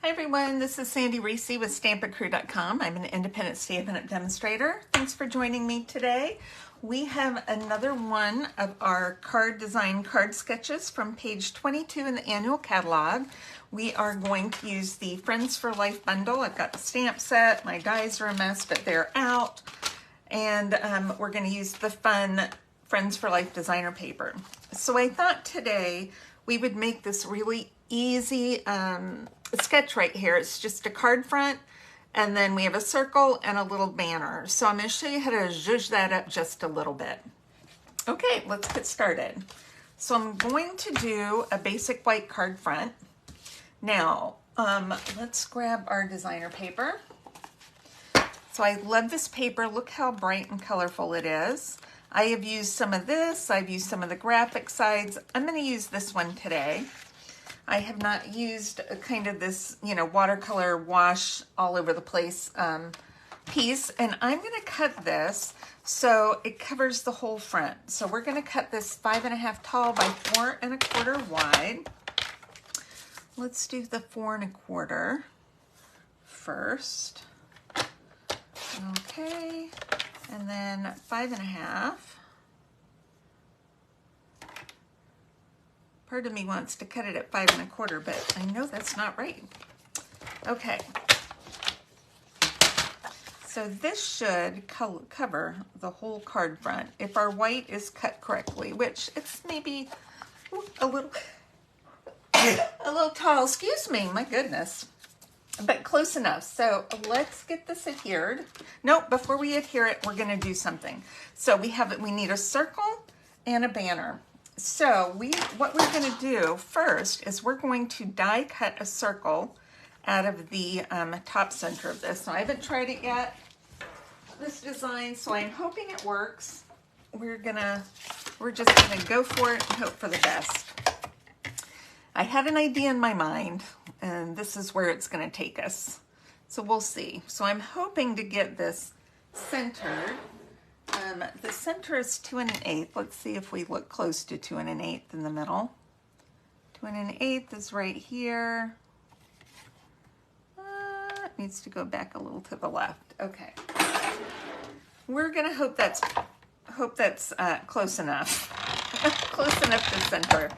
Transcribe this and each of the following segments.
Hi everyone, this is Sandy Reese with StampItCrew.com. I'm an independent Stampin' Up! Demonstrator. Thanks for joining me today. We have another one of our card design card sketches from page 22 in the annual catalog. We are going to use the Friends for Life bundle. I've got the stamp set, my dies are a mess, but they're out. And we're going to use the fun Friends for Life designer paper. So I thought today we would make this really easy sketch right here. It's just a card front, and then we have a circle and a little banner. So I'm going to show you how to zhuzh that up just a little bit. Okay, let's get started. So I'm going to do a basic white card front. Now, let's grab our designer paper. So I love this paper. Look how bright and colorful it is. I have used some of this. I've used some of the graphic sides. I'm going to use this one today. I have not used kind of this, watercolor wash all over the place piece. And I'm going to cut this so it covers the whole front. So we're going to cut this 5.5 tall by 4 1/4 wide. Let's do the 4 1/4 first. Okay, and then 5.5. Part of me wants to cut it at 5 1/4, but I know that's not right. Okay, so this should cover the whole card front if our white is cut correctly, which it's maybe a little tall. Excuse me, my goodness. But close enough. So let's get this adhered. Nope, before we adhere it, we're gonna do something. So we need a circle and a banner. So what we're gonna do first is we're going to die cut a circle out of the top center of this. So I haven't tried it yet, this design, so I'm hoping it works. We're just gonna go for it and hope for the best. I had an idea in my mind, and this is where it's going to take us. So we'll see. So I'm hoping to get this centered. The center is 2 1/8. Let's see if we look close to 2 1/8 in the middle. 2 1/8 is right here. It needs to go back a little to the left. Okay. We're going to hope that's close enough. Close enough to center.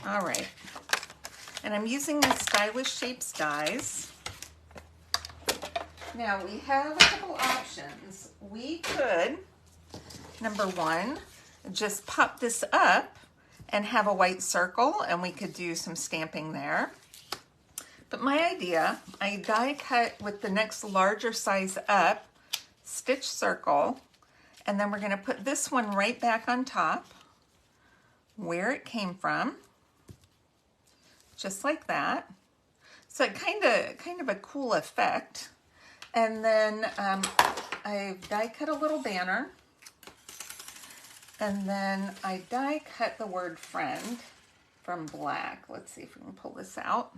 All right, and I'm using the Stylish Shapes dies. Now we have a couple options. We could, number one, just pop this up and have a white circle, and we could do some stamping there. But my idea, I die cut with the next larger size up, stitch circle, and then we're going to put this one right back on top where it came from. Just like that. So kind of a cool effect. And then I've die cut a little banner. And then I die cut the word friend from black. Let's see if we can pull this out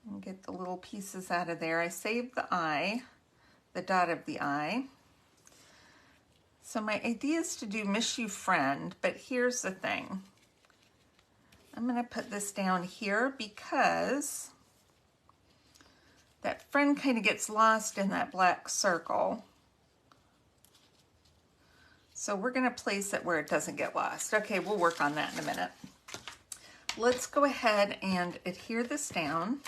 and get the little pieces out of there. I saved the I, the dot of the I. So my idea is to do Miss You Friend, but here's the thing. I'm going to put this down here because that friend kind of gets lost in that black circle. So we're going to place it where it doesn't get lost. Okay, we'll work on that in a minute. Let's go ahead and adhere this down.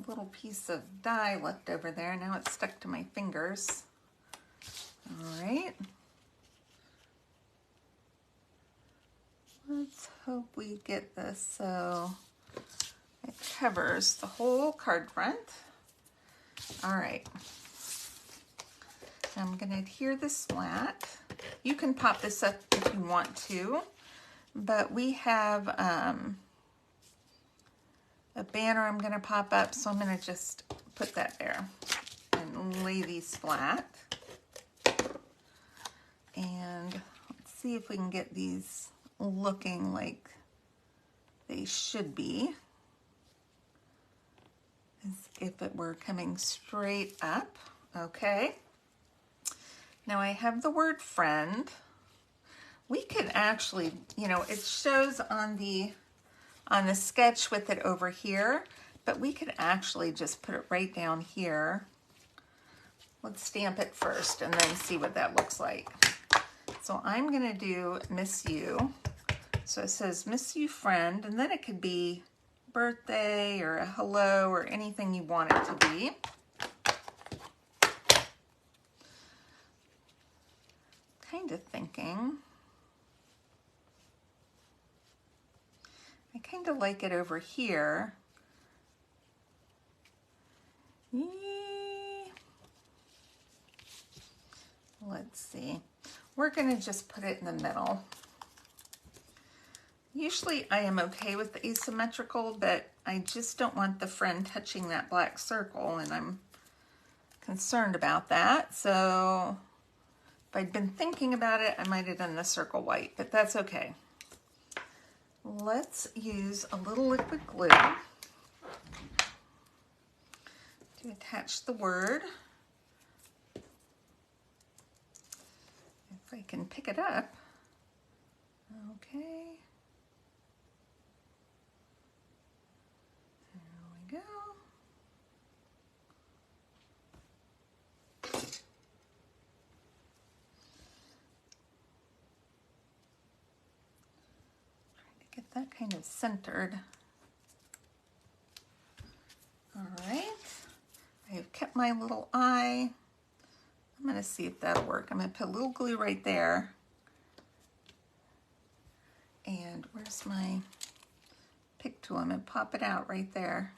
Little piece of die left over there. Now it's stuck to my fingers. All right. Let's hope we get this so it covers the whole card front. All right. I'm going to adhere this flat. You can pop this up if you want to, but we have a banner I'm going to pop up, so I'm going to just put that there and lay these flat. And let's see if we can get these looking like they should be. as if it were coming straight up. Okay. Now I have the word friend. We could actually, you know, it shows on the sketch with it over here, but we could actually just put it right down here. Let's stamp it first and then see what that looks like. So I'm gonna do miss you. So it says miss you friend, and then it could be birthday or a hello or anything you want it to be. Kind of thinking. I kind of like it over here. Let's see. We're going to just put it in the middle. Usually I am okay with the asymmetrical, but I just don't want the friend touching that black circle, and I'm concerned about that. So if I'd been thinking about it, I might have done the circle white, but that's okay. Let's use a little liquid glue to attach the word. If I can pick it up. Okay. There we go. Get that kind of centered. All right, I have kept my little eye. I'm gonna see if that'll work. I'm gonna put a little glue right there. And where's my pick tool? I'm gonna pop it out right there.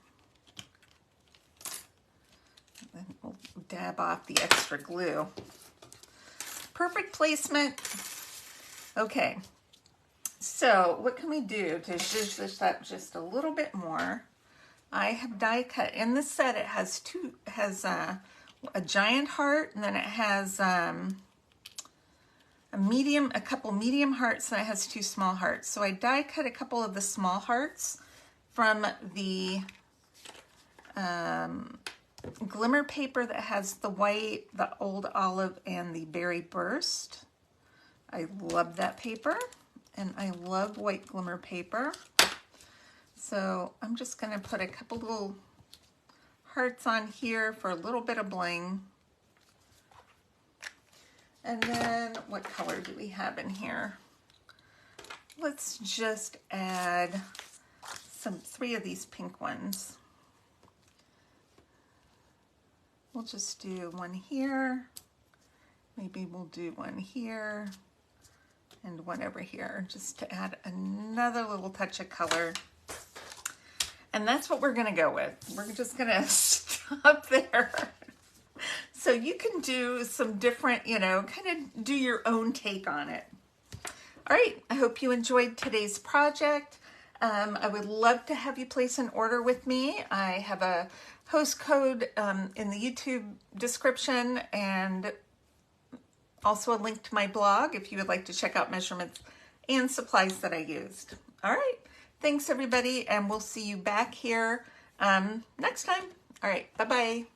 And then we'll dab off the extra glue. Perfect placement. Okay. So what can we do to zhuzh this up just a little bit more? I have die cut. In the set, it has a giant heart, and then it has a couple medium hearts, and it has 2 small hearts. So I die cut a couple of the small hearts from the glimmer paper that has the white, the old olive, and the berry burst. I love that paper. And I love white glimmer paper. So I'm just gonna put a couple little hearts on here for a little bit of bling. And then what color do we have in here? Let's just add 3 of these pink ones. We'll just do one here. Maybe we'll do one here. And one over here, just to add another little touch of color. And that's what we're gonna go with. We're just gonna stop there. So you can do some different, you know, kind of do your own take on it. All right, I hope you enjoyed today's project. I would love to have you place an order with me. I have a host code in the YouTube description, and also a link to my blog if you would like to check out measurements and supplies that I used. All right, thanks everybody, and we'll see you back here next time. All right, bye-bye.